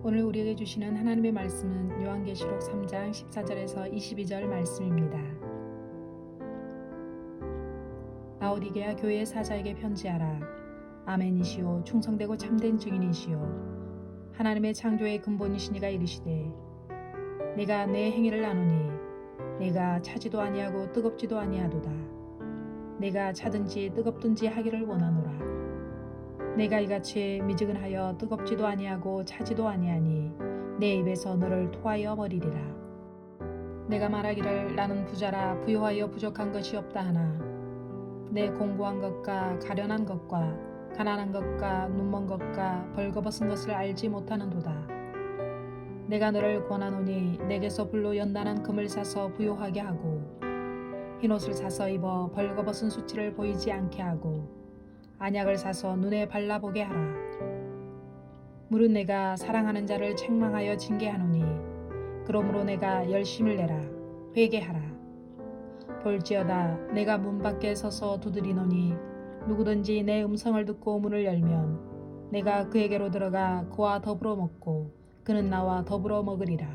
오늘 우리에게 주시는 하나님의 말씀은 요한계시록 3장 14절에서 22절 말씀입니다. 라오디게아 교회의 사자에게 편지하라. 아멘이시오 충성되고 참된 증인이시오 하나님의 창조의 근본이시니가 이르시되 내가 내 행위를 아노니 내가 차지도 아니하고 뜨겁지도 아니하도다. 내가 차든지 뜨겁든지 하기를 원하노라. 내가 이같이 미지근하여 뜨겁지도 아니하고 차지도 아니하니 내 입에서 너를 토하여 버리리라. 내가 말하기를 나는 부자라 부요하여 부족한 것이 없다 하나 내 공고한 것과 가련한 것과 가난한 것과 눈먼 것과 벌거벗은 것을 알지 못하는도다. 내가 너를 권하노니 내게서 불로 연단한 금을 사서 부요하게 하고 흰옷을 사서 입어 벌거벗은 수치를 보이지 않게 하고 안약을 사서 눈에 발라보게 하라. 물은 내가 사랑하는 자를 책망하여 징계하노니 그러므로 내가 열심을 내라 회개하라. 볼지어다 내가 문 밖에 서서 두드리노니 누구든지 내 음성을 듣고 문을 열면 내가 그에게로 들어가 그와 더불어 먹고 그는 나와 더불어 먹으리라.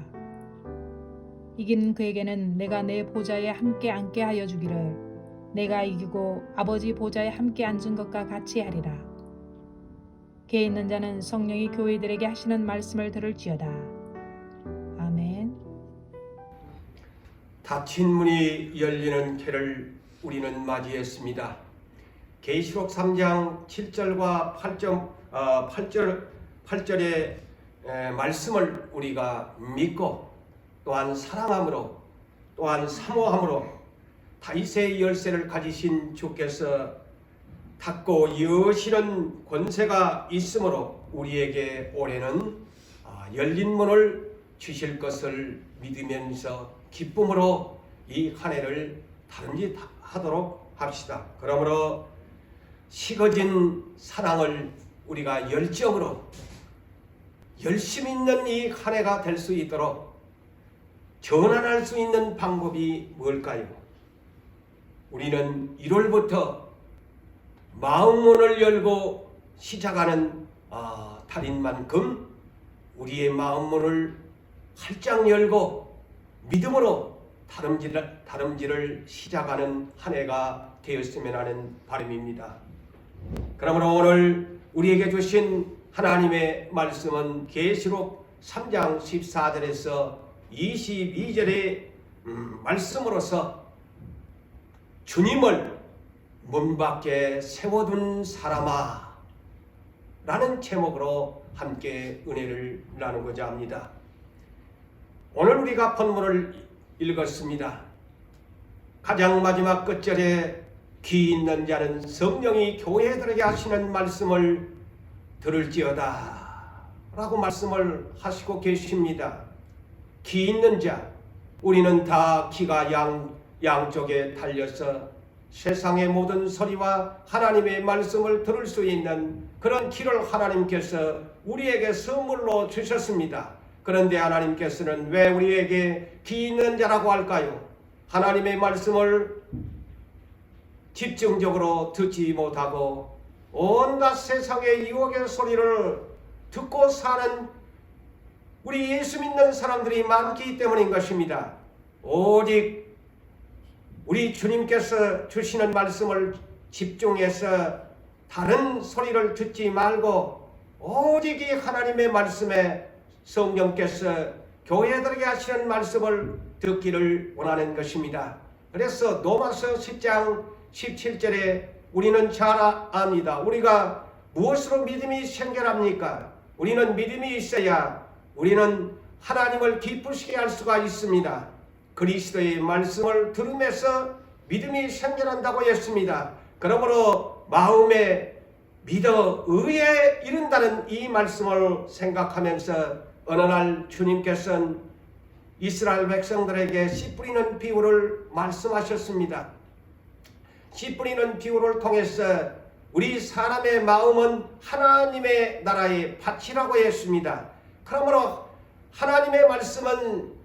이긴 그에게는 내가 내 보좌에 함께 앉게 하여 주기를 내가 이기고 아버지 보좌에 함께 앉은 것과 같이 하리라. 개 있는 자는 성령이 교회들에게 하시는 말씀을 들을지어다. 아멘. 닫힌 문이 열리는 해를 우리는 맞이했습니다. 계시록 3장 7절과 8절의 말씀을 우리가 믿고 또한 사랑함으로 또한 사모함으로 다윗의 열쇠를 가지신 주께서 닫고 여시는 권세가 있으므로 우리에게 올해는 열린 문을 주실 것을 믿으면서 기쁨으로 이 한 해를 다름질하도록 합시다. 그러므로 식어진 사랑을 우리가 열정으로 열심 있는 이 한 해가 될 수 있도록 전환할 수 있는 방법이 뭘까요? 우리는 1월부터 마음문을 열고 시작하는 달인 만큼 우리의 마음문을 활짝 열고 믿음으로 다름질을 시작하는 한 해가 되었으면 하는 바람입니다. 그러므로 오늘 우리에게 주신 하나님의 말씀은 계시록 3장 14절에서 22절의 말씀으로서 주님을 문 밖에 세워둔 사람아 라는 제목으로 함께 은혜를 나누고자 합니다. 오늘 우리가 본문을 읽었습니다. 가장 마지막 끝절에 귀 있는 자는 성령이 교회들에게 하시는 말씀을 들을지어다 라고 말씀을 하시고 계십니다. 귀 있는 자, 우리는 다 귀가 양쪽에 달려서 세상의 모든 소리와 하나님의 말씀을 들을 수 있는 그런 귀를 하나님께서 우리에게 선물로 주셨습니다. 그런데 하나님께서는 왜 우리에게 귀 있는 자라고 할까요? 하나님의 말씀을 집중적으로 듣지 못하고 온갖 세상의 유혹의 소리를 듣고 사는 우리 예수 믿는 사람들이 많기 때문인 것입니다. 오직 우리 주님께서 주시는 말씀을 집중해서 다른 소리를 듣지 말고 오직 이 하나님의 말씀에 성령께서 교회들에게 하시는 말씀을 듣기를 원하는 것입니다. 그래서 로마서 10장 17절에 우리는 잘 압니다. 우리가 무엇으로 믿음이 생겨납니까? 우리는 믿음이 있어야 우리는 하나님을 기쁘시게 할 수가 있습니다. 그리스도의 말씀을 들으면서 믿음이 생겨난다고 했습니다. 그러므로 마음에 믿어 의에 이른다는 이 말씀을 생각하면서 어느 날 주님께서는 이스라엘 백성들에게 씨 뿌리는 비유를 말씀하셨습니다. 씨 뿌리는 비유를 통해서 우리 사람의 마음은 하나님의 나라의 밭이라고 했습니다. 그러므로 하나님의 말씀은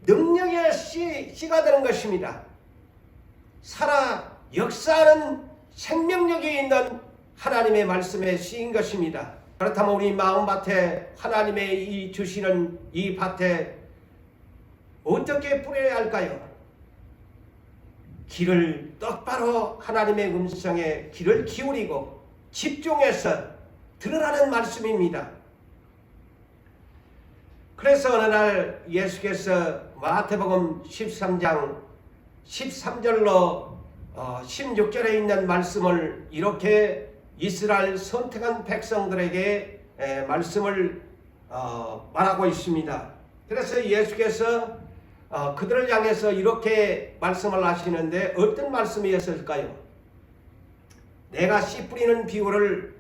능력의 씨가 되는 것입니다. 살아 역사하는 생명력이 있는 하나님의 말씀에 씨인 것입니다. 그렇다면 우리 마음밭에 하나님의 이 주시는 이 밭에 어떻게 뿌려야 할까요? 귀를 똑바로 하나님의 음성에 귀를 기울이고 집중해서 들으라는 말씀입니다. 그래서 어느 날 예수께서 마태복음 13장 13절로 16절에 있는 말씀을 이렇게 이스라엘 선택한 백성들에게 말씀을 말하고 있습니다. 그래서 예수께서 그들을 향해서 이렇게 말씀을 하시는데 어떤 말씀이었을까요? 내가 씨 뿌리는 비유를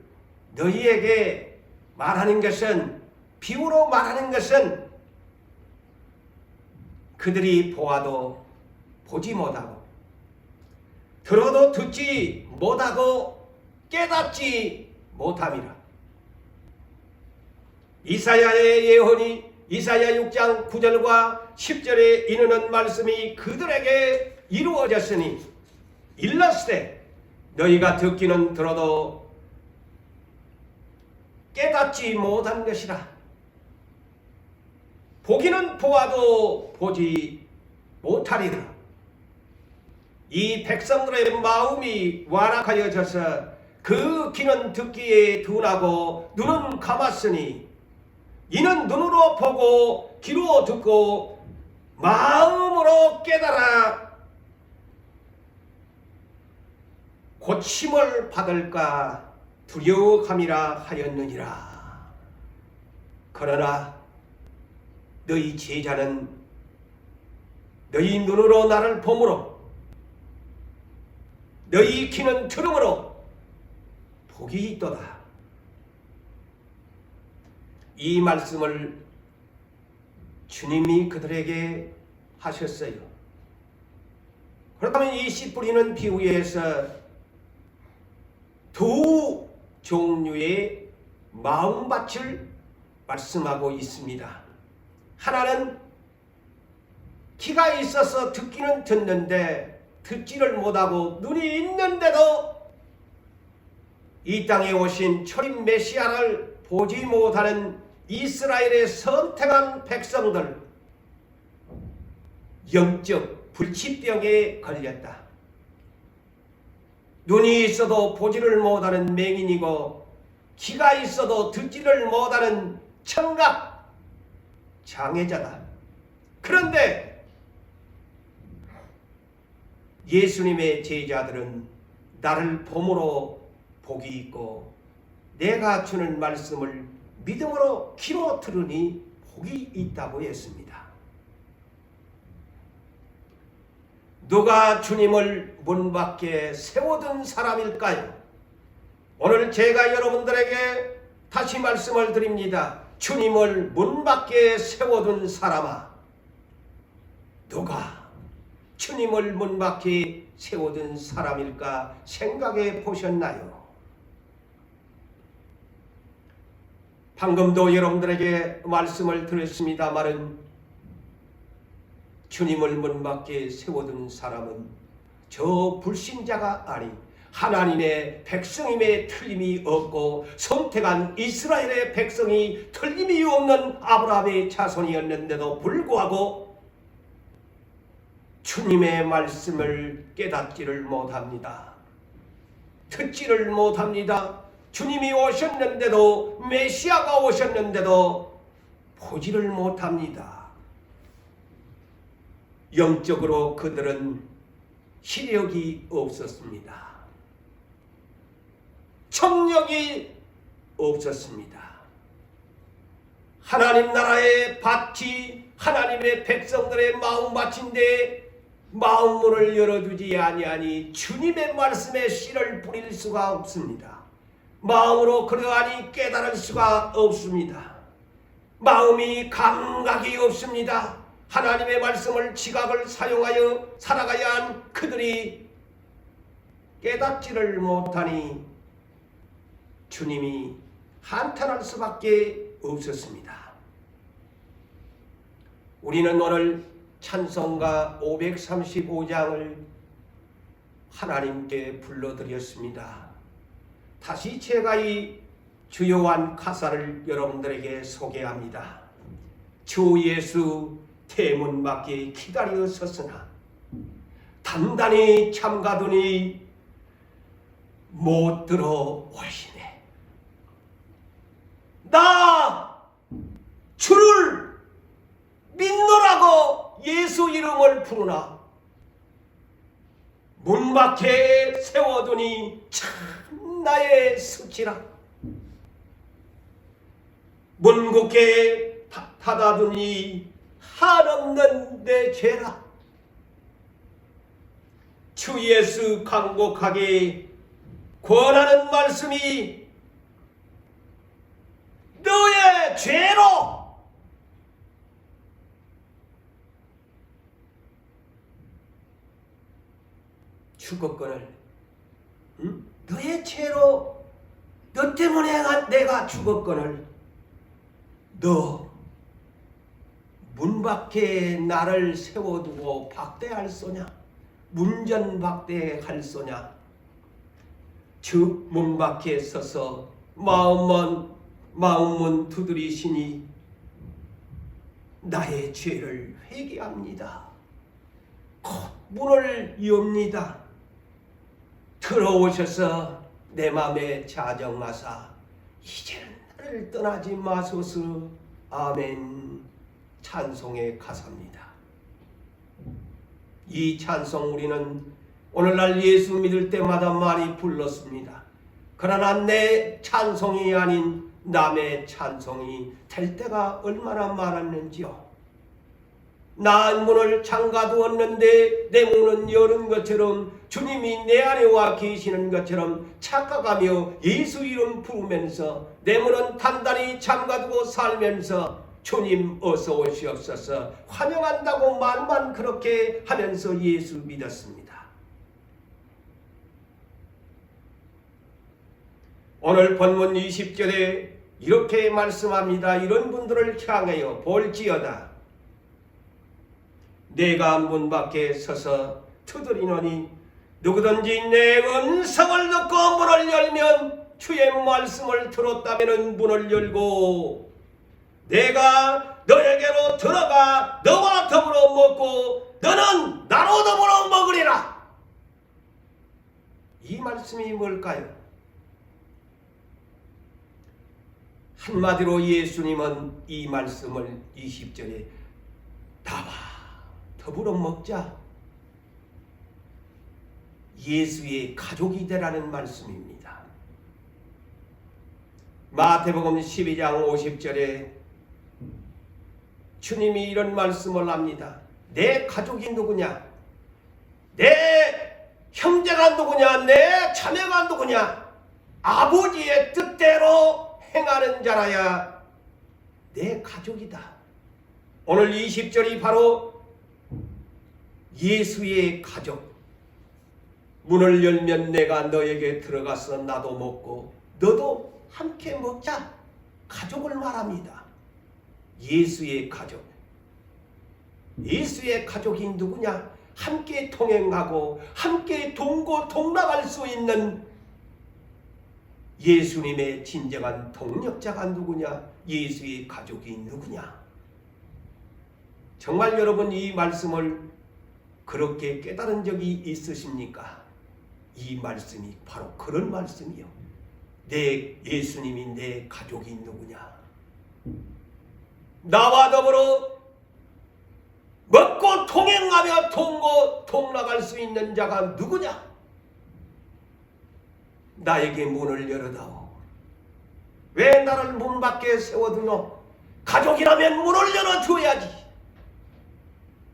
너희에게 말하는 것은, 비유로 말하는 것은 그들이 보아도 보지 못하고 들어도 듣지 못하고 깨닫지 못함이라. 이사야의 예언이 이사야 6장 9절과 10절에 이르는 말씀이 그들에게 이루어졌으니 일렀으되 너희가 듣기는 들어도 깨닫지 못한 것이라. 보기는 보아도 보지 못하리라. 이 백성들의 마음이 완악하여져서 그 귀는 듣기에 둔하고 눈은 감았으니 이는 눈으로 보고 귀로 듣고 마음으로 깨달아 고침을 받을까 두려워함이라 하였느니라. 그러나 너희 제자는 너희 눈으로 나를 보므로 너희 귀는 들음으로 복이 있도다. 이 말씀을 주님이 그들에게 하셨어요. 그렇다면 이 씨 뿌리는 비유에서 두 종류의 마음밭을 말씀하고 있습니다. 하나는 귀가 있어서 듣기는 듣는데 듣지를 못하고 눈이 있는데도 이 땅에 오신 초림 메시아를 보지 못하는 이스라엘의 선택한 백성들, 영적 불치병에 걸렸다. 눈이 있어도 보지를 못하는 맹인이고 귀가 있어도 듣지를 못하는 청각 장애자다. 그런데 예수님의 제자들은 나를 봄으로 복이 있고 내가 주는 말씀을 믿음으로 귀로 들으니 복이 있다고 했습니다. 누가 주님을 문 밖에 세워둔 사람일까요? 오늘 제가 여러분들에게 다시 말씀을 드립니다. 주님을 문 밖에 세워둔 사람아, 누가 주님을 문 밖에 세워둔 사람일까 생각해 보셨나요? 방금도 여러분들에게 말씀을 드렸습니다마는 주님을 문 밖에 세워둔 사람은 저 불신자가 아닌 하나님의 백성임에 틀림이 없고 선택한 이스라엘의 백성이 틀림이 없는 아브라함의 자손이었는데도 불구하고 주님의 말씀을 깨닫지를 못합니다. 듣지를 못합니다. 주님이 오셨는데도, 메시아가 오셨는데도 보지를 못합니다. 영적으로 그들은 시력이 없었습니다. 청력이 없었습니다. 하나님 나라의 밭이 하나님의 백성들의 마음밭인데 마음문을 열어두지 아니하니 주님의 말씀에 씨를 뿌릴 수가 없습니다. 마음으로 그러하니 깨달을 수가 없습니다. 마음이 감각이 없습니다. 하나님의 말씀을 지각을 사용하여 살아가야 한 그들이 깨닫지를 못하니 주님이 한탄할 수밖에 없었습니다. 우리는 오늘 찬송가 535장을 하나님께 불러드렸습니다. 다시 제가 이 주요한 가사를 여러분들에게 소개합니다. 주 예수 대문 밖에 기다려 섰으나 단단히 참가더니 못 들어오시네. 나 주를 믿노라고 예수 이름을 부르나 문 밖에 세워두니 참 나의 수치라. 문 굳게 닫아두니 한없는 내 죄라. 주 예수 간곡하게 권하는 말씀이 너의 죄로 죽었거늘. 너의 죄로 너 때문에 내가 죽었거늘 너 문 밖에 나를 세워두고 박대할 소냐? 문전박대할 소냐? 주 문 밖에 서서 마음문 두드리시니 나의 죄를 회개합니다. 곧 문을 여옵니다. 들어오셔서 내 맘에 자정하사 이제는 나를 떠나지 마소서. 아멘. 찬송의 가사입니다. 이 찬송 우리는 오늘날 예수 믿을 때마다 많이 불렀습니다. 그러나 내 찬송이 아닌 남의 찬송이 될 때가 얼마나 많았는지요. 나 문을 잠가두었는데 내 문은 여는 것처럼 주님이 내 안에 와 계시는 것처럼 착각하며 예수 이름 부르면서 내 문은 단단히 잠가두고 살면서 주님 어서 오시옵소서 환영한다고 말만 그렇게 하면서 예수 믿었습니다. 오늘 본문 20절에 이렇게 말씀합니다. 이런 분들을 향하여 볼지어다. 내가 문 밖에 서서 두드리노니 누구든지 내 음성을 듣고 문을 열면 주의 말씀을 들었다면 문을 열고 내가 너에게로 들어가 너와 더불어 먹고 너는 나로 더불어 먹으리라. 이 말씀이 뭘까요? 한마디로 예수님은 이 말씀을 20절에 나와 더불어 먹자. 예수의 가족이 되라는 말씀입니다. 마태복음 12장 50절에 주님이 이런 말씀을 합니다. 내 가족이 누구냐? 내 형제가 누구냐? 내 자매가 누구냐? 아버지의 뜻대로 행하는 자라야 내 가족이다. 오늘 20절이 바로 예수의 가족. 문을 열면 내가 너에게 들어가서 나도 먹고 너도 함께 먹자. 가족을 말합니다. 예수의 가족. 예수의 가족이 누구냐? 함께 동행하고 함께 동고동락할 수 있는 예수님의 진정한 동력자가 누구냐? 예수의 가족이 누구냐? 정말 여러분 이 말씀을 그렇게 깨달은 적이 있으십니까? 이 말씀이 바로 그런 말씀이요. 내 예수님이 내 가족이 누구냐? 나와 더불어 먹고 동행하며 동고동락할 수 있는 자가 누구냐? 나에게 문을 열어다오. 왜 나를 문 밖에 세워두노? 가족이라면 문을 열어줘야지.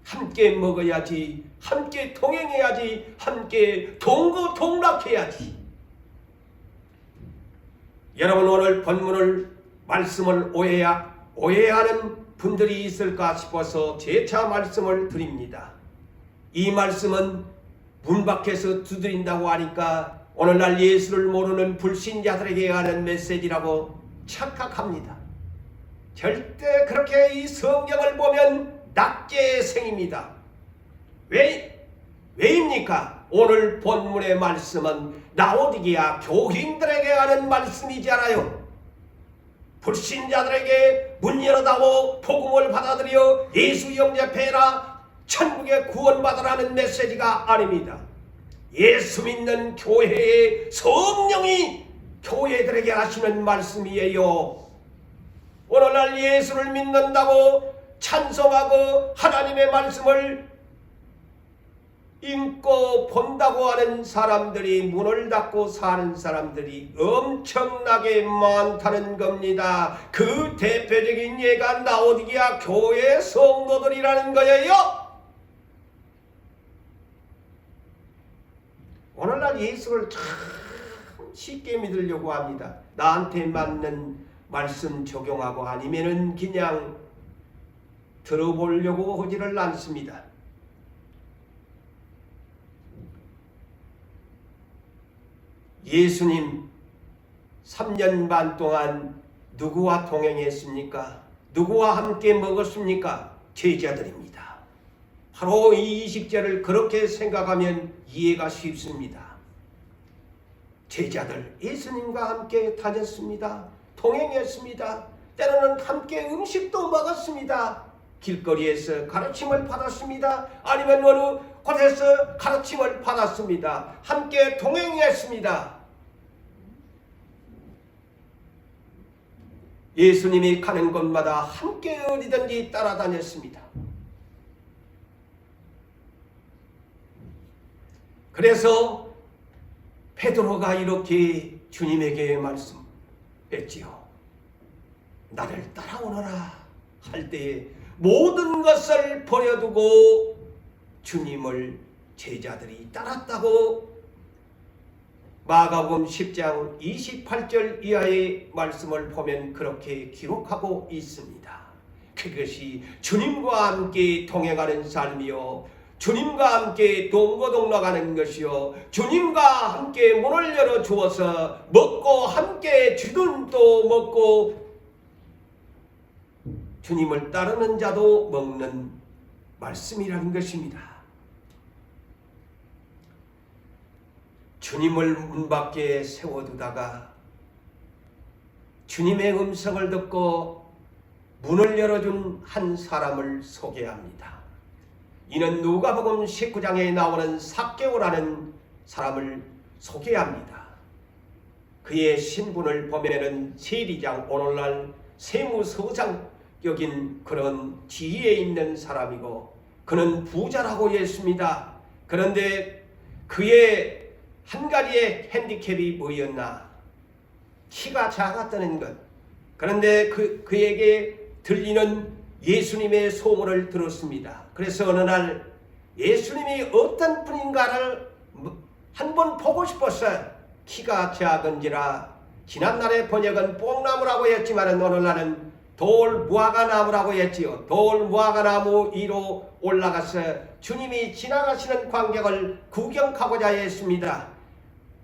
함께 먹어야지. 함께 동행해야지. 함께 동고동락해야지. 여러분 오늘 본문을 말씀을 오해하는 분들이 있을까 싶어서 재차 말씀을 드립니다. 이 말씀은 문 밖에서 두드린다고 하니까 오늘날 예수를 모르는 불신자들에게 하는 메시지라고 착각합니다. 절대 그렇게 이 성경을 보면 낮게 생입니다. 왜입니까? 오늘 본문의 말씀은 라오디게아 교인들에게 하는 말씀이지 않아요. 불신자들에게 문 열어다오 복음을 받아들여 예수 영접해라 천국에 구원받으라는 메시지가 아닙니다. 예수 믿는 교회의 성령이 교회들에게 하시는 말씀이에요. 오늘날 예수를 믿는다고 찬송하고 하나님의 말씀을 읽고 본다고 하는 사람들이, 문을 닫고 사는 사람들이 엄청나게 많다는 겁니다. 그 대표적인 예가 라오디게아 교회 성도들이라는 거예요. 오늘날 예수를 참 쉽게 믿으려고 합니다. 나한테 맞는 말씀 적용하고 아니면은 그냥 들어보려고 하지를 않습니다. 예수님 3년 반 동안 누구와 동행했습니까? 누구와 함께 먹었습니까? 제자들입니다. 바로 이 20절을 그렇게 생각하면 이해가 쉽습니다. 제자들 예수님과 함께 다녔습니다. 동행했습니다. 때로는 함께 음식도 먹었습니다. 길거리에서 가르침을 받았습니다. 아니면 어느 곳에서 가르침을 받았습니다. 함께 동행했습니다. 예수님이 가는 곳마다 함께 어디든지 따라다녔습니다. 그래서 베드로가 이렇게 주님에게 말씀했지요. 나를 따라오너라 할 때에 모든 것을 버려두고 주님을 제자들이 따랐다고 마가복음 10장 28절 이하의 말씀을 보면 그렇게 기록하고 있습니다. 그것이 주님과 함께 동행하는 삶이요, 주님과 함께 동거동락하는 것이요, 주님과 함께 문을 열어주어서 먹고 함께 주든 또 먹고 주님을 따르는 자도 먹는 말씀이라는 것입니다. 주님을 문 밖에 세워두다가 주님의 음성을 듣고 문을 열어준 한 사람을 소개합니다. 이는 누가복음 19장에 나오는 삭개오라는 사람을 소개합니다. 그의 신분을 보면은 세리장, 오늘날 세무서장격인 그런 지위에 있는 사람이고 그는 부자라고 했습니다. 그런데 그의 한 가지의 핸디캡이 뭐였나? 키가 작았다는 것. 그런데 그에게 들리는 예수님의 소문을 들었습니다. 그래서 어느 날 예수님이 어떤 분인가를 한번 보고 싶었어요. 키가 작은지라 지난날의 번역은 뽕나무라고 했지만 오늘날은 돌무화과나무라고 했지요. 돌무화과나무 위로 올라가서 주님이 지나가시는 광경을 구경하고자 했습니다.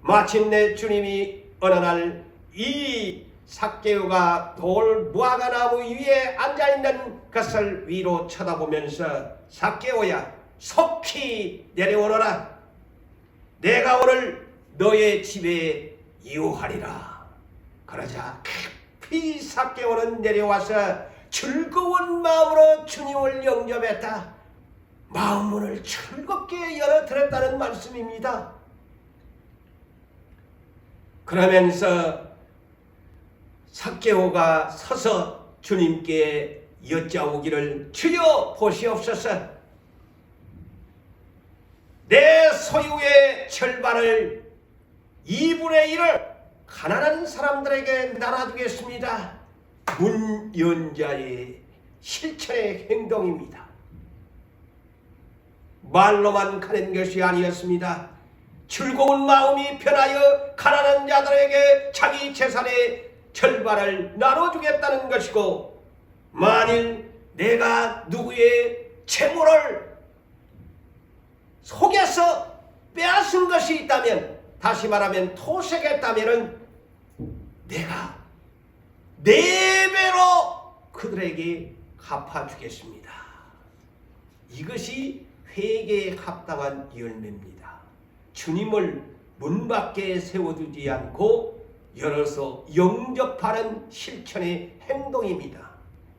마침내 주님이 어느 날 이 삭개오가 돌무화과나무 위에 앉아있는 것을 위로 쳐다보면서 삭개오야, 속히 내려오너라. 내가 오늘 너의 집에 이웃하리라. 그러자 깊이 삭개오는 내려와서 즐거운 마음으로 주님을 영접했다. 마음문을 즐겁게 열어드렸다는 말씀입니다. 그러면서 삭개오가 서서 주님께 여짜오기를 주여 보시옵소서. 내 소유의 절반을 2분의 1을 가난한 사람들에게 나눠주겠습니다. 문연자의 실천의 행동입니다. 말로만 가는 것이 아니었습니다. 즐거운 마음이 변하여 가난한 자들에게 자기 재산의 절반을 나눠주겠다는 것이고, 만일 내가 누구의 재물을 속여서 빼앗은 것이 있다면, 다시 말하면 토색했다면 내가 4배로 그들에게 갚아주겠습니다. 이것이 회개에 합당한 열매입니다. 주님을 문 밖에 세워두지 않고 열어서 영접하는 실천의 행동입니다.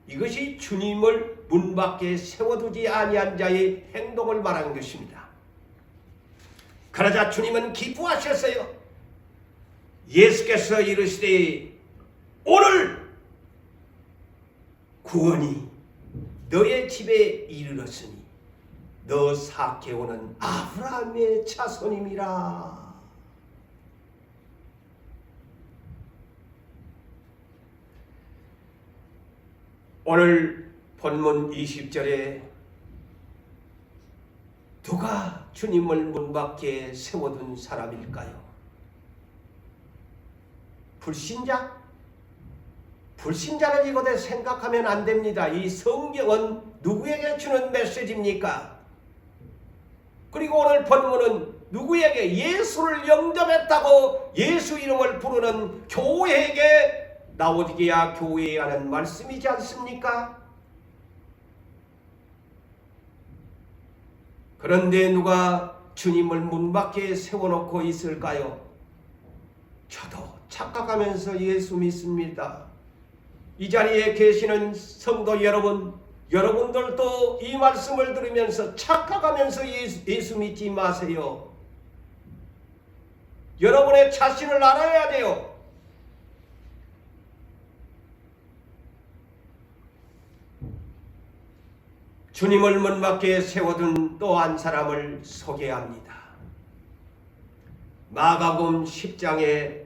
이것이 주님을 문 밖에 세워두지 아니한 자의 행동을 말하는 것입니다. 그러자 주님은 기뻐하셨어요. 예수께서 이르시되 오늘 구원이 너의 집에 이르렀으니 너 사개오는 아브라함의 자손임이라. 오늘 본문 20절에 누가 주님을 문 밖에 세워둔 사람일까요? 불신자? 불신자를 이곳에 생각하면 안 됩니다. 이 성경은 누구에게 주는 메시지입니까? 그리고 오늘 본문은 누구에게 예수를 영접했다고 예수 이름을 부르는 교회에게 라오디게아 교회에 하는 말씀이지 않습니까? 그런데 누가 주님을 문 밖에 세워놓고 있을까요? 저도 착각하면서 예수 믿습니다. 이 자리에 계시는 성도 여러분, 여러분들도 이 말씀을 들으면서 착각하면서 예수 믿지 마세요. 여러분의 자신을 알아야 돼요. 주님을 문 밖에 세워둔 또 한 사람을 소개합니다. 마가복음 10장에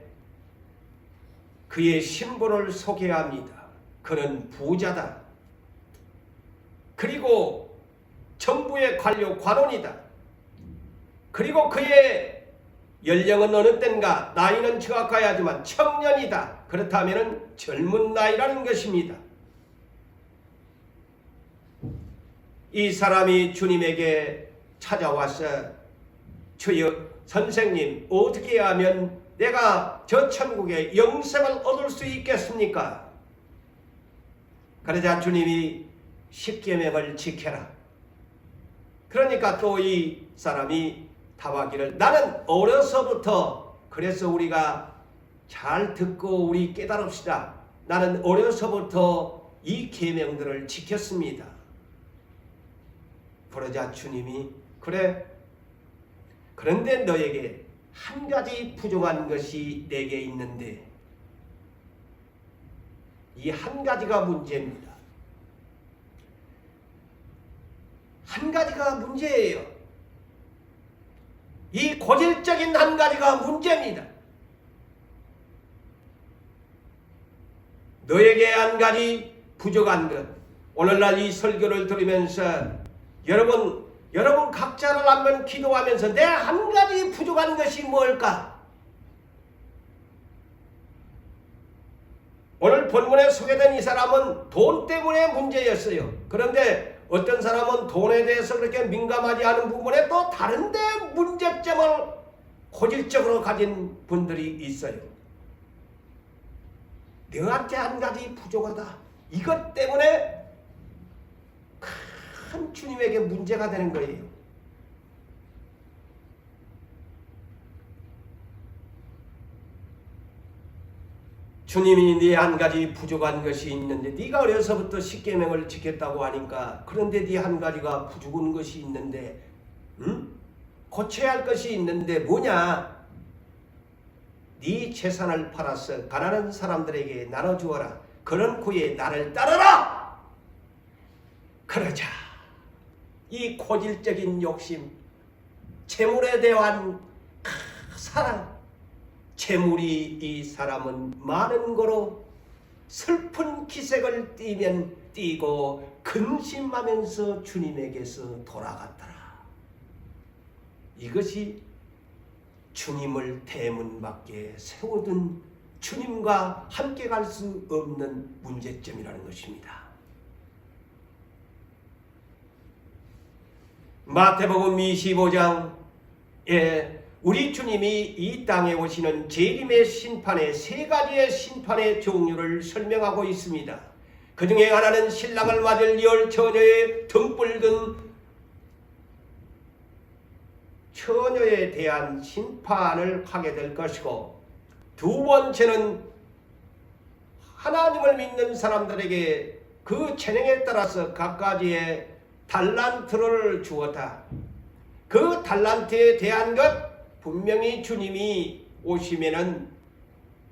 그의 신분을 소개합니다. 그는 부자다. 그리고 정부의 관료 관원이다. 그리고 그의 연령은 어느 때인가 나이는 정확하게 하지만 청년이다. 그렇다면 젊은 나이라는 것입니다. 이 사람이 주님에게 찾아와서 주여 선생님 어떻게 하면 내가 저 천국에 영생을 얻을 수 있겠습니까? 그러자 주님이 십계명을 지켜라. 그러니까 또 이 사람이 답하기를 나는 어려서부터 그래서 우리가 잘 듣고 우리 깨달읍시다. 나는 어려서부터 이 계명들을 지켰습니다. 그러자 주님이 그래 그런데 너에게 한 가지 부족한 것이 내게 있는데 이 한 가지가 문제입니다. 한 가지가 문제예요. 이 고질적인 한 가지가 문제입니다. 너에게 한 가지 부족한 것. 오늘날 이 설교를 들으면서 여러분 각자를 한번 기도하면서 내 한 가지 부족한 것이 뭘까? 오늘 본문에 소개된 이 사람은 돈 때문에 문제였어요. 그런데 어떤 사람은 돈에 대해서 그렇게 민감하지 않은 부분에 또 다른 데 문제점을 고질적으로 가진 분들이 있어요. 너한테 한 가지 부족하다. 이것 때문에 큰 주님에게 문제가 되는 거예요. 주님이 네 한 가지 부족한 것이 있는데 네가 어려서부터 십계명을 지켰다고 하니까 그런데 네 한 가지가 부족한 것이 있는데 고쳐야 할 것이 있는데 뭐냐? 네 재산을 팔아서 가난한 사람들에게 나눠주어라. 그런 후에 나를 따르라. 그러자 이 고질적인 욕심, 재물에 대한 사랑, 재물이 이 사람은 많은 거로 슬픈 기색을 띠면 띠고 근심하면서 주님에게서 돌아갔더라. 이것이 주님을 대문 밖에 세워둔 주님과 함께 갈 수 없는 문제점이라는 것입니다. 마태복음 25장에 우리 주님이 이 땅에 오시는 재림의 심판의 세 가지의 심판의 종류를 설명하고 있습니다. 그 중에 하나는 신랑을 맞을 열 처녀의 등불 든 처녀에 대한 심판을 하게 될 것이고 두 번째는 하나님을 믿는 사람들에게 그 재능에 따라서 각가지의 달란트를 주었다. 그 달란트에 대한 것 분명히 주님이 오시면은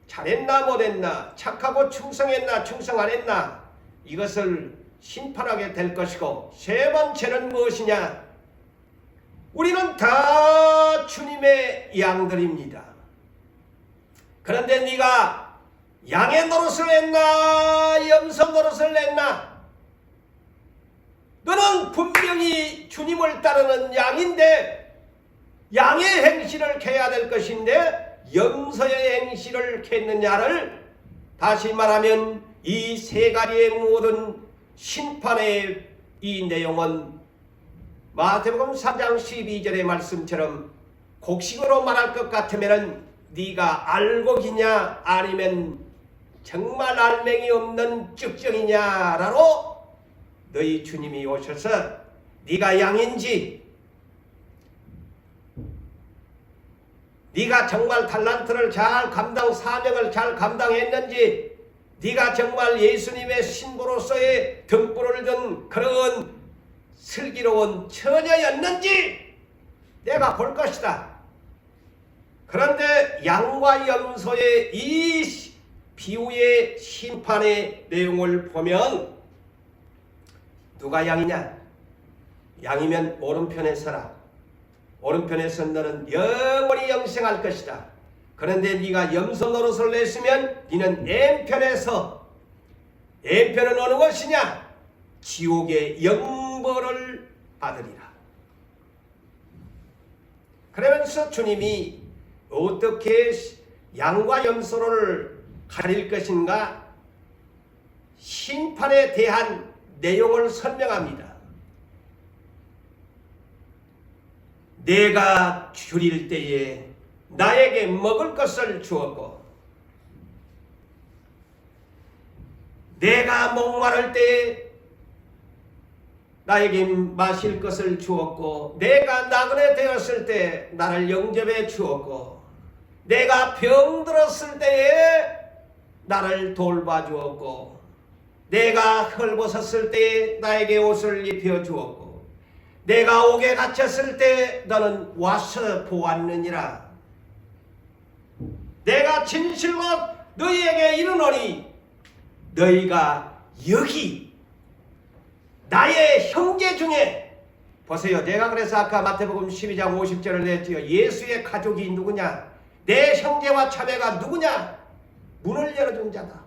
잘했나 못했나, 착하고 충성했나 충성 안 했나, 이것을 심판하게 될 것이고, 세 번째는 무엇이냐? 우리는 다 주님의 양들입니다. 그런데 네가 양의 노릇을 했나 염소 노릇을 했나? 너는 분명히 주님을 따르는 양인데 양의 행실을 해야 될 것인데 염소의 행실을 했느냐를, 다시 말하면 이 세 가지의 모든 심판의 이 내용은 마태복음 3장 12절의 말씀처럼 곡식으로 말할 것 같으면 네가 알곡이냐 아니면 정말 알맹이 없는 쭉정이냐라로 너희 주님이 오셔서 네가 양인지, 네가 정말 달란트를 잘 사명을 잘 감당했는지, 네가 정말 예수님의 신부로서의 등불을 든 그런 슬기로운 처녀였는지 내가 볼 것이다. 그런데 양과 염소의 이 비유의 심판의 내용을 보면 누가 양이냐? 양이면 오른편에 서라. 오른편에 선 너는 영원히 영생할 것이다. 그런데 네가 염소 노릇을 냈으면 네는 왼편에서, 왼편은 어느 것이냐? 지옥의 영벌을 받으리라. 그러면서 주님이 어떻게 양과 염소를 가릴 것인가? 심판에 대한 내용을 설명합니다. 내가 줄일 때에 나에게 먹을 것을 주었고, 내가 목마를 때에 나에게 마실 것을 주었고, 내가 나그네 되었을 때 나를 영접해 주었고, 내가 병들었을 때에 나를 돌봐주었고, 내가 헐벗었을 때에 나에게 옷을 입혀 주었고, 내가 옥에 갇혔을 때 너는 와서 보았느니라. 내가 진실로 너희에게 이르노니 너희가 여기 나의 형제 중에, 보세요. 내가 그래서 아까 마태복음 12장 50절을 냈지요. 예수의 가족이 누구냐? 내 형제와 자매가 누구냐? 문을 열어준 자다.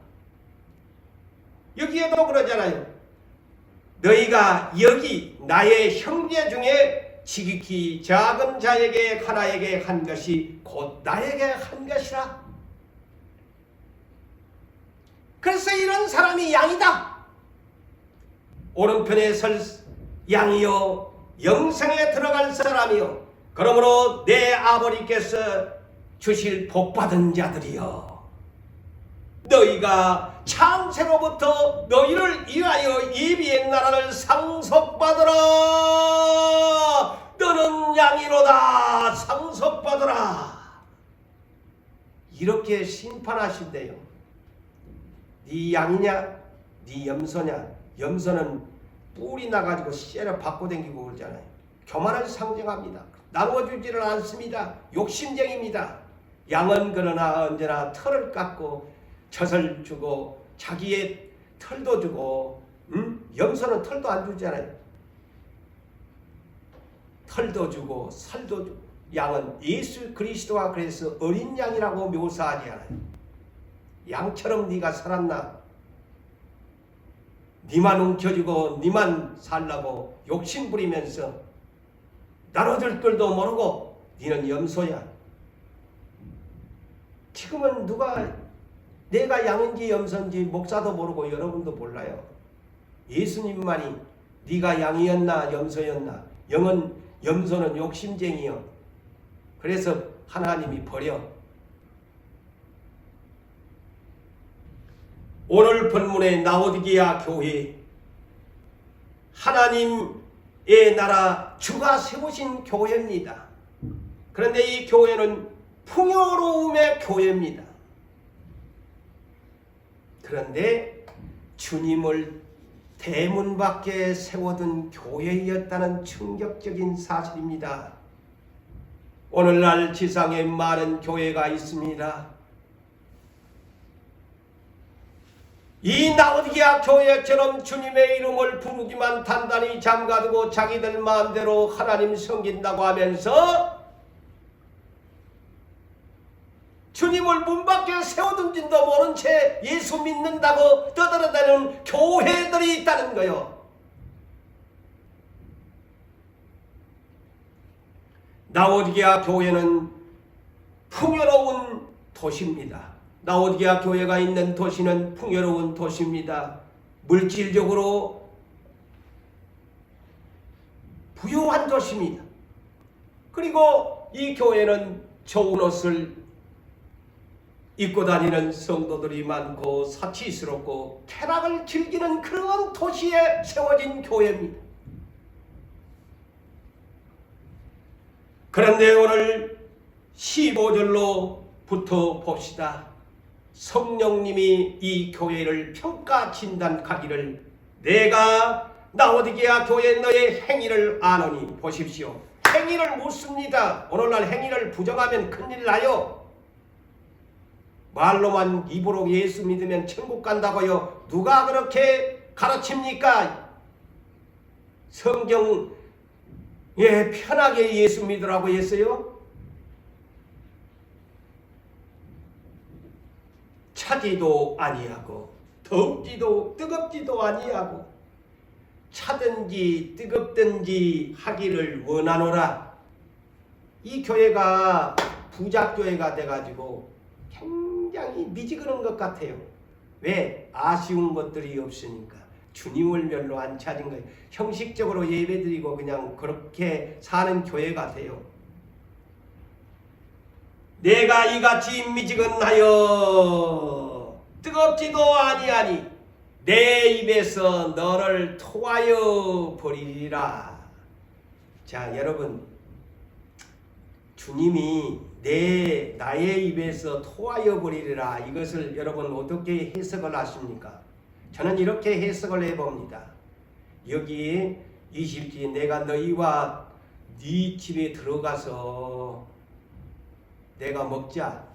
여기에도 그러잖아요. 너희가 여기 나의 형제 중에 지극히 작은 자에게 하나에게 한 것이 곧 나에게 한 것이라. 그래서 이런 사람이 양이다. 오른편에 설 양이요 영생에 들어갈 사람이요, 그러므로 내 아버지께서 주실 복받은 자들이여, 너희가 창세로부터 너희를 위하여 예비한 나라를 상속받으라. 너는 양이로다. 상속받으라. 이렇게 심판하신대요. 네 양이냐? 네 염소냐? 염소는 뿔이 나가지고 씨를 받고 다니고 그러잖아요. 교만을 상징합니다. 나눠주지를 않습니다. 욕심쟁입니다. 양은 그러나 언제나 털을 깎고 젖을 주고 자기의 털도 주고, 염소는 털도 안 주잖아요. 털도 주고 살도 주고. 양은 예수 그리스도가 그래서 어린 양이라고 묘사하지 않아요. 양처럼 네가 살았나? 네만 움켜쥐고 네만 살라고 욕심 부리면서 나눠줄 줄도 모르고 네는 염소야. 지금은 누가 내가 양인지 염소인지 목사도 모르고 여러분도 몰라요. 예수님만이 네가 양이었나 염소였나. 염소는 욕심쟁이요. 그래서 하나님이 버려. 오늘 본문의 라오디게아 교회, 하나님의 나라 주가 세우신 교회입니다. 그런데 이 교회는 풍요로움의 교회입니다. 그런데 주님을 대문 밖에 세워둔 교회였다는 충격적인 사실입니다. 오늘날 지상에 많은 교회가 있습니다. 이 라오디게아 교회처럼 주님의 이름을 부르기만 단단히 잠가두고 자기들 마음대로 하나님 섬긴다고 하면서 주님을 문 밖에 세워둔 줄도 모른 채 예수 믿는다고 떠들어대는 교회들이 있다는 거요. 라오디게아 교회는 풍요로운 도시입니다. 라오디게아 교회가 있는 도시는 풍요로운 도시입니다. 물질적으로 부유한 도시입니다. 그리고 이 교회는 좋은 옷을 입고 다니는 성도들이 많고 사치스럽고 쾌락을 즐기는 그런 도시에 세워진 교회입니다. 그런데 오늘 15절로부터 봅시다. 성령님이 이 교회를 평가 진단하기를 내가 라오디게아 교회 너의 행위를 아노니. 보십시오. 행위를 묻습니다. 오늘날 행위를 부정하면 큰일 나요. 말로만 입으로 예수 믿으면 천국 간다고요. 누가 그렇게 가르칩니까? 성경에 편하게 예수 믿으라고 했어요. 차지도 아니하고 덥지도 뜨겁지도 아니하고 차든지 뜨겁든지 하기를 원하노라. 이 교회가 부작교회가 돼가지고 굉장히 미지근한 것 같아요. 왜? 아쉬운 것들이 없으니까. 주님을 별로 안 찾은 거예요. 형식적으로 예배드리고 그냥 그렇게 사는 교회 같아요. 내가 이같이 미지근하여 뜨겁지도 아니하니 내 입에서 너를 토하여 버리리라. 자, 여러분, 주님이 나의 입에서 토하여 버리리라, 이것을 여러분 어떻게 해석을 하십니까? 저는 이렇게 해석을 해봅니다. 여기 20절 내가 너희와 네 집에 들어가서 내가 먹자,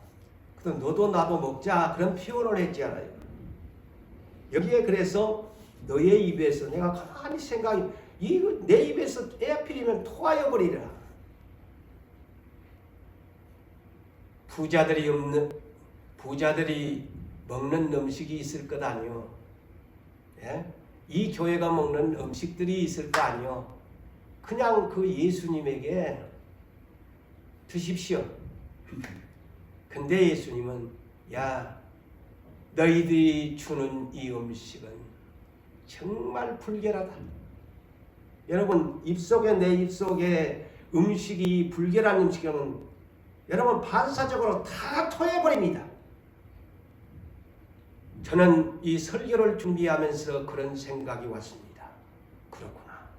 그럼 너도 나도 먹자, 그런 표현을 했잖아요. 여기에 그래서 너의 입에서 내가 가만히 생각이, 이거 내 입에서 에어필이면 토하여 버리라. 부자들이 먹는 음식이 있을 것 아니요. 예? 이 교회가 먹는 음식들이 있을 거 아니요. 그냥 그 예수님에게 드십시오. 근데 예수님은 야, 너희들이 주는 이 음식은 정말 불결하다. 여러분, 내 입속에 음식이 불결한 음식은 여러분 반사적으로 다 토해버립니다. 저는 이 설교를 준비하면서 그런 생각이 왔습니다. 그렇구나.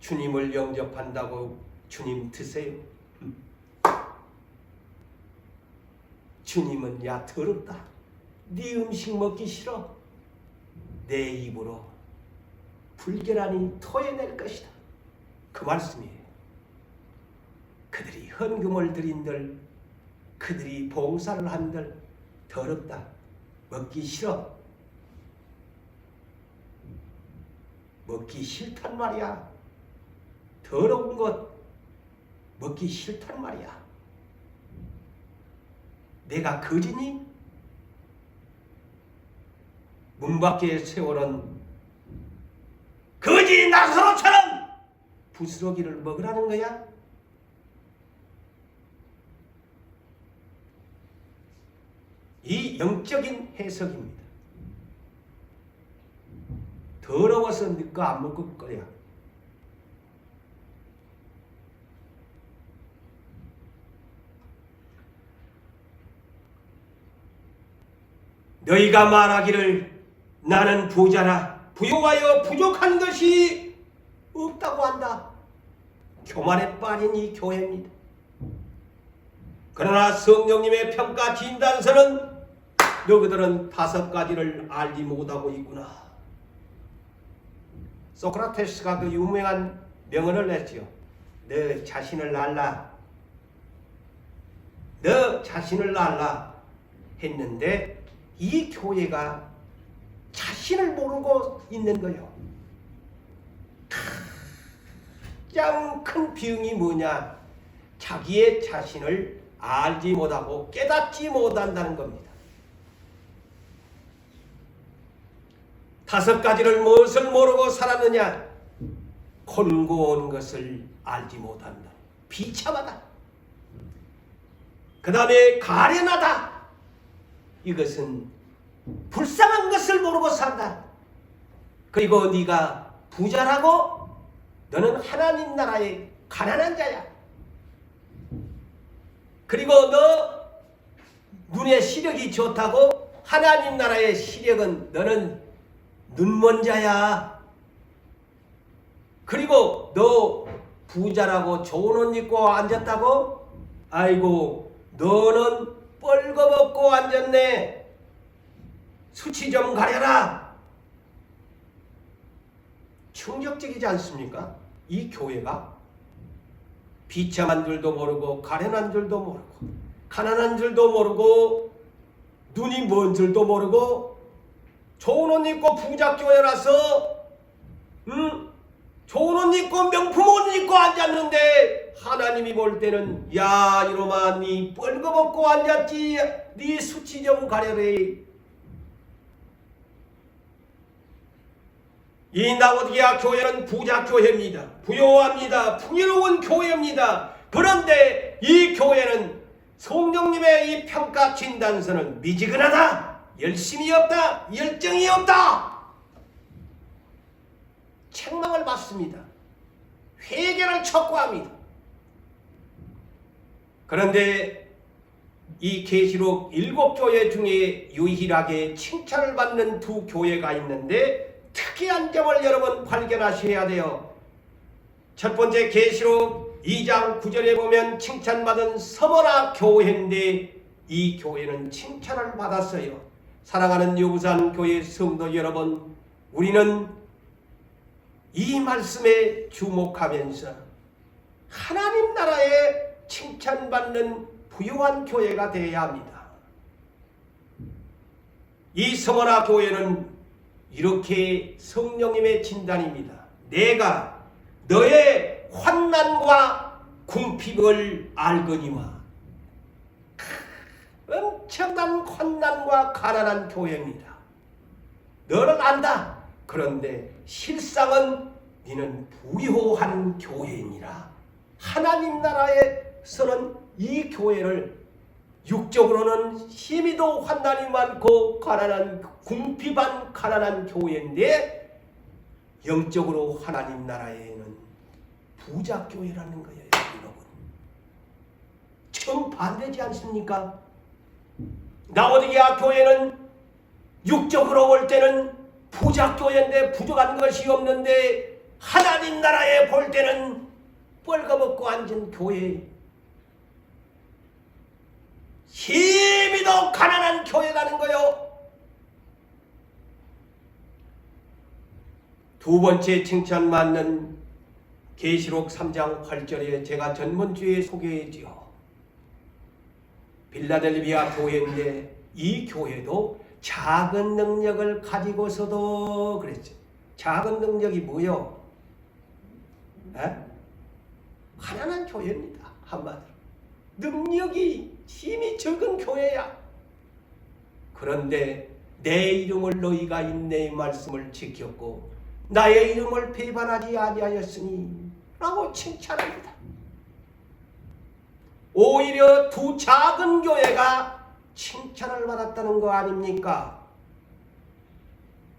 주님을 영접한다고 주님 드세요. 주님은 야 더럽다. 네 음식 먹기 싫어. 내 입으로 불결하니 토해낼 것이다. 그 말씀이에요. 그들이 헌금을 드린들, 그들이 봉사를 한들 더럽다. 먹기 싫어. 먹기 싫단 말이야. 더러운 것 먹기 싫단 말이야. 내가 거지니? 문 밖에 세워놓은 거지 나사로처럼 부스러기를 먹으라는 거야? 이 영적인 해석입니다. 더러워서 네가 안 먹을 거야. 너희가 말하기를 나는 부자라 부유하여 부족한 것이 없다고 한다. 교만에 빠진 이 교회입니다. 그러나 성령님의 평가 진단서는 너희들은 5가지를 알지 못하고 있구나. 소크라테스가 그 유명한 명언을 냈지요. 너 자신을 알라. 너 자신을 알라 했는데 이 교회가 자신을 모르고 있는 거예요. 가장 큰 비용이 뭐냐? 자기의 자신을 알지 못하고 깨닫지 못한다는 겁니다. 5가지를 무엇을 모르고 살았느냐? 곤고한 것을 알지 못한다. 비참하다. 그 다음에 가련하다. 이것은 불쌍한 것을 모르고 산다. 그리고 네가 부자라고 너는 하나님 나라의 가난한 자야. 그리고 너 눈에 시력이 좋다고 하나님 나라의 시력은 너는 눈먼 자야. 그리고 너 부자라고 좋은 옷 입고 앉았다고? 아이고 너는 뻘거벗고 앉았네. 수치 좀 가려라. 충격적이지 않습니까? 이 교회가 비참한 줄도 모르고 가련한 줄도 모르고 가난한 줄도 모르고 눈이 먼 줄도 모르고 좋은 옷 입고 부자교회라서 좋은 옷 입고 명품 옷 입고 앉았는데 하나님이 볼 때는 야 이놈아 니 뻘거벗고 앉았지 니 수치 좀 가려래. 이 라오디게아 교회는 부자교회입니다. 부요합니다. 풍요로운 교회입니다. 그런데 이 교회는 성령님의 이 평가 진단서는 미지근하다. 열심이 없다. 열정이 없다. 책망을 받습니다. 회개를 촉구합니다. 그런데 이 계시록 7교회 중에 유일하게 칭찬을 받는 2교회가 있는데 특이한 점을 여러분 발견하셔야 돼요. 첫 번째 계시록 2장 9절에 보면 칭찬받은 서머나 교회인데 이 교회는 칭찬을 받았어요. 사랑하는 유부산 교회 성도 여러분, 우리는 이 말씀에 주목하면서 하나님 나라에 칭찬받는 부유한 교회가 되어야 합니다. 이 서머나 교회는 이렇게 성령님의 진단입니다. 내가 너의 환난과 궁핍을 알거니와. 엄청난 환난과 가난한 교회입니다. 너는 안다. 그런데 실상은 너는 부유한 교회이니라. 하나님 나라에서는 이 교회를 육적으로는 힘이도 환난이 많고 가난한 궁핍한 가난한 교회인데 영적으로 하나님 나라에는 부자 교회라는 거예요. 여러분 정반대지 않습니까? 라오디게아 교회는 육적으로 볼 때는 부자 교회인데 부족한 것이 없는데 하나님 나라에 볼 때는 뻘거벗고 앉은 교회, 힘이 더 가난한 교회라는 거요. 두 번째 칭찬받는 계시록 3장 8절에 제가 전번주에 소개했지요. 빌라델비아 교회인데 이 교회도 작은 능력을 가지고서도 그랬죠. 작은 능력이 뭐요? 가난한 교회입니다. 한마디로. 능력이 힘이 적은 교회야. 그런데 내 이름을 너희가 인내의 말씀을 지켰고 나의 이름을 배반하지 아니하였으니 라고 칭찬합니다. 오히려 2 작은 교회가 칭찬을 받았다는 거 아닙니까?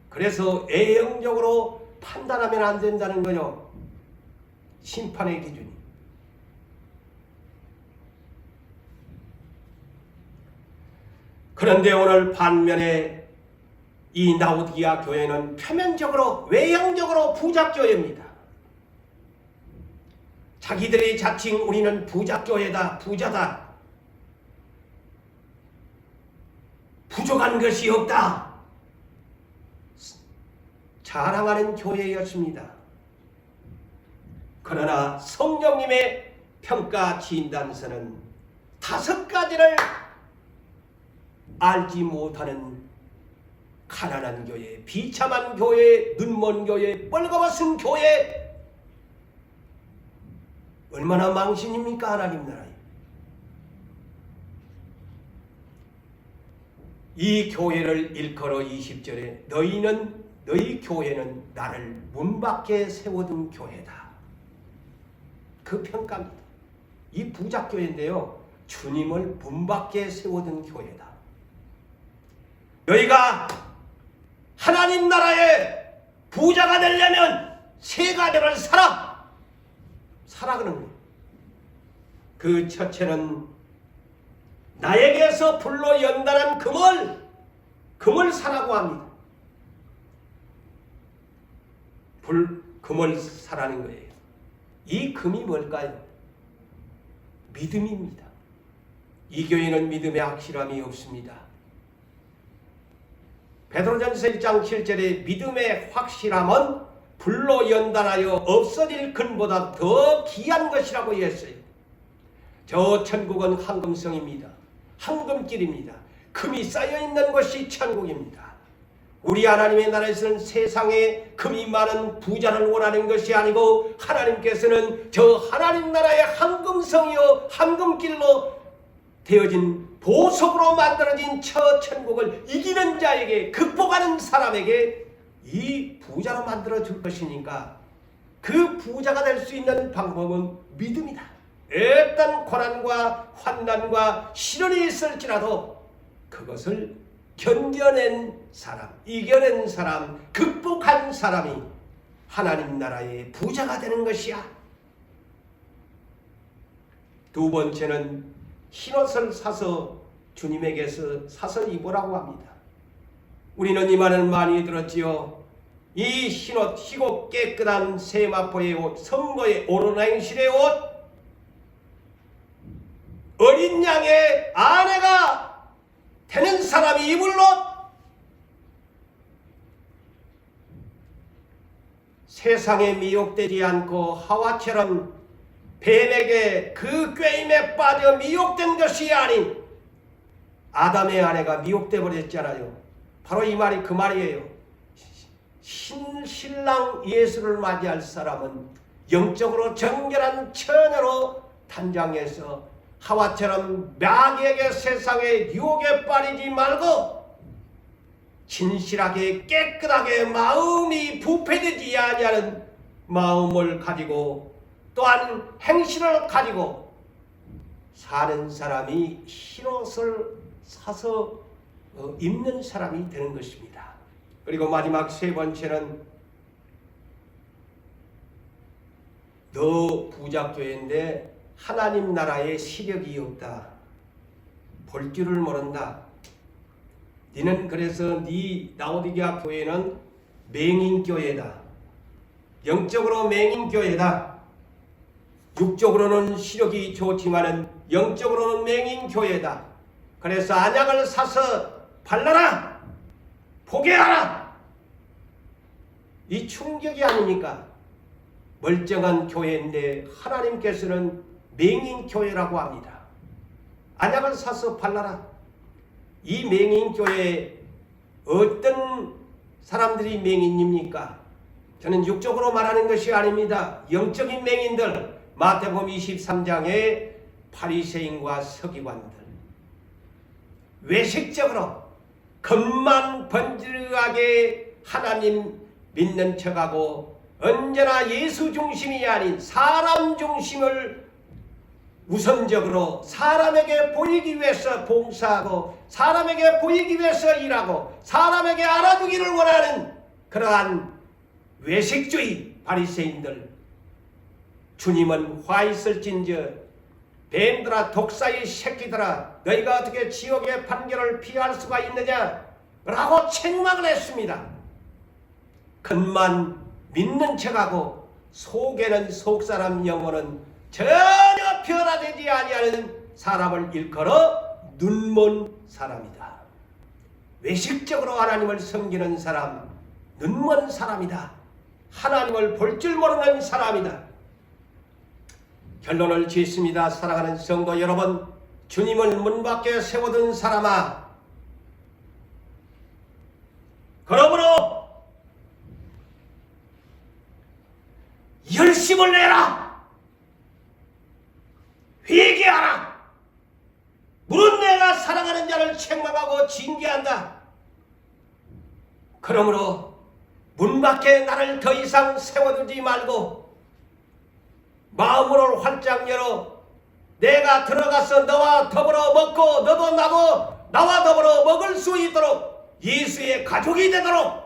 그래서 애형적으로 판단하면 안 된다는 거요. 심판의 기준이. 그런데 오늘 반면에 이 라오디게아 교회는 표면적으로 외형적으로 부자교회입니다. 자기들이 자칭 우리는 부자교회다, 부자다. 부족한 것이 없다. 자랑하는 교회였습니다. 그러나 성령님의 평가 진단서는 5가지를 알지 못하는 가난한 교회, 비참한 교회, 눈먼 교회, 뻘거벗은 교회, 얼마나 망신입니까 하나님 나라에. 이 교회를 일컬어 20절에 너희 교회는 나를 문 밖에 세워둔 교회다. 그 평가입니다. 이 부작교회인데요, 주님을 문 밖에 세워둔 교회다. 너희가 하나님 나라의 부자가 되려면 3가지를 사라 그러는 거예요. 그 첫째는 나에게서 불로 연단한 금을 사라고 합니다. 금을 사라는 거예요. 이 금이 뭘까요? 믿음입니다. 이 교회는 믿음의 확실함이 없습니다. 베드로전서 1장 7절에 믿음의 확실함은 불로 연단하여 없어질 금보다 더 귀한 것이라고 했어요. 저 천국은 황금성입니다. 황금길입니다. 금이 쌓여있는 것이 천국입니다. 우리 하나님의 나라에서는 세상에 금이 많은 부자를 원하는 것이 아니고 하나님께서는 저 하나님 나라의 황금성이요 황금길로 되어진 보석으로 만들어진 저 천국을 이기는 자에게, 극복하는 사람에게 이 부자로 만들어 줄 것이니까 그 부자가 될 수 있는 방법은 믿음이다. 어떤 고난과 환난과 시련이 있을지라도 그것을 견뎌낸 사람, 이겨낸 사람, 극복한 사람이 하나님 나라의 부자가 되는 것이야. 2번째는 흰옷을 사서 주님에게서 사서 입으라고 합니다. 우리는 이 말을 많이 들었지요. 이 흰옷, 희고 깨끗한 세마포의 옷, 선거의 옳은 행실의 옷, 어린 양의 아내가 되는 사람이 입을 옷, 세상에 미혹되지 않고 하와처럼 뱀에게 그 꾀임에 빠져 미혹된 것이 아닌 아담의 아내가 미혹돼 버렸잖아요. 바로 이 말이 그 말이에요. 신랑 예수를 맞이할 사람은 영적으로 정결한 처녀로 단장해서 하와처럼 마귀에게 세상의 유혹에 빠지지 말고 진실하게 깨끗하게 마음이 부패되지 아니하는 마음을 가지고 또한 행실을 가지고 사는 사람이 흰옷을 사서 입는 사람이 되는 것입니다. 그리고 마지막 3번째는 너 부작교회인데 하나님 나라에 시력이 없다. 볼 줄을 모른다. 너는 그래서 네 라오디게아 교회는 맹인교회다. 영적으로 맹인교회다. 육적으로는 시력이 좋지만은 영적으로는 맹인교회다. 그래서 안약을 사서 발라라. 보게 하라. 이 충격이 아닙니까? 멀쩡한 교회인데 하나님께서는 맹인교회라고 합니다. 안약을 사서 발라라. 이 맹인교회에 어떤 사람들이 맹인입니까? 저는 육적으로 말하는 것이 아닙니다. 영적인 맹인들, 마태복음 23장의 바리새인과 서기관들, 외식적으로 겉만 번지르하게 하나님 믿는 척하고 언제나 예수 중심이 아닌 사람 중심을 우선적으로 사람에게 보이기 위해서 봉사하고 사람에게 보이기 위해서 일하고 사람에게 알아주기를 원하는 그러한 외식주의 바리새인들, 주님은 화 있을진저 뱀들아 독사의 새끼들아 너희가 어떻게 지옥의 판결을 피할 수가 있느냐 라고 책망을 했습니다. 겉만 믿는 척하고 속에는 속사람 영혼은 전혀 변화되지 아니하는 사람을 일컬어 눈먼 사람이다. 외식적으로 하나님을 섬기는 사람, 눈먼 사람이다. 하나님을 볼 줄 모르는 사람이다. 결론을 짓습니다. 사랑하는 성도 여러분, 주님을 문 밖에 세워둔 사람아, 그러므로 열심을 내라. 회개하라. 물은 내가 사랑하는 자를 책망하고 징계한다. 그러므로 문 밖에 나를 더 이상 세워두지 말고 마음으로 활짝 열어 내가 들어가서 너와 더불어 먹고 너도 나도 나와 더불어 먹을 수 있도록 예수의 가족이 되도록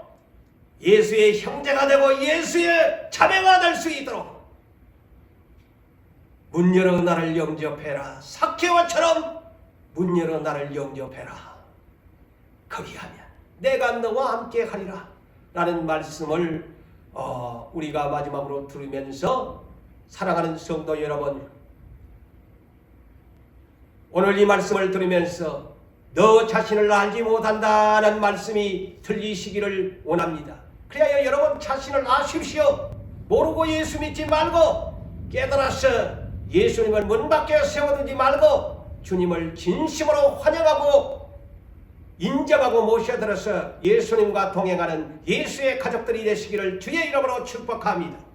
예수의 형제가 되고 예수의 자매가 될 수 있도록 문 열어 나를 영접해라. 삭개오처럼 문 열어 나를 영접해라. 그리하면 내가 너와 함께 하리라 라는 말씀을 우리가 마지막으로 들으면서 사랑하는 성도 여러분, 오늘 이 말씀을 들으면서 너 자신을 알지 못한다는 말씀이 들리시기를 원합니다. 그래야 여러분 자신을 아십시오. 모르고 예수 믿지 말고 깨달아서 예수님을 문 밖에 세워두지 말고 주님을 진심으로 환영하고 인정하고 모셔들어서 예수님과 동행하는 예수의 가족들이 되시기를 주의 이름으로 축복합니다.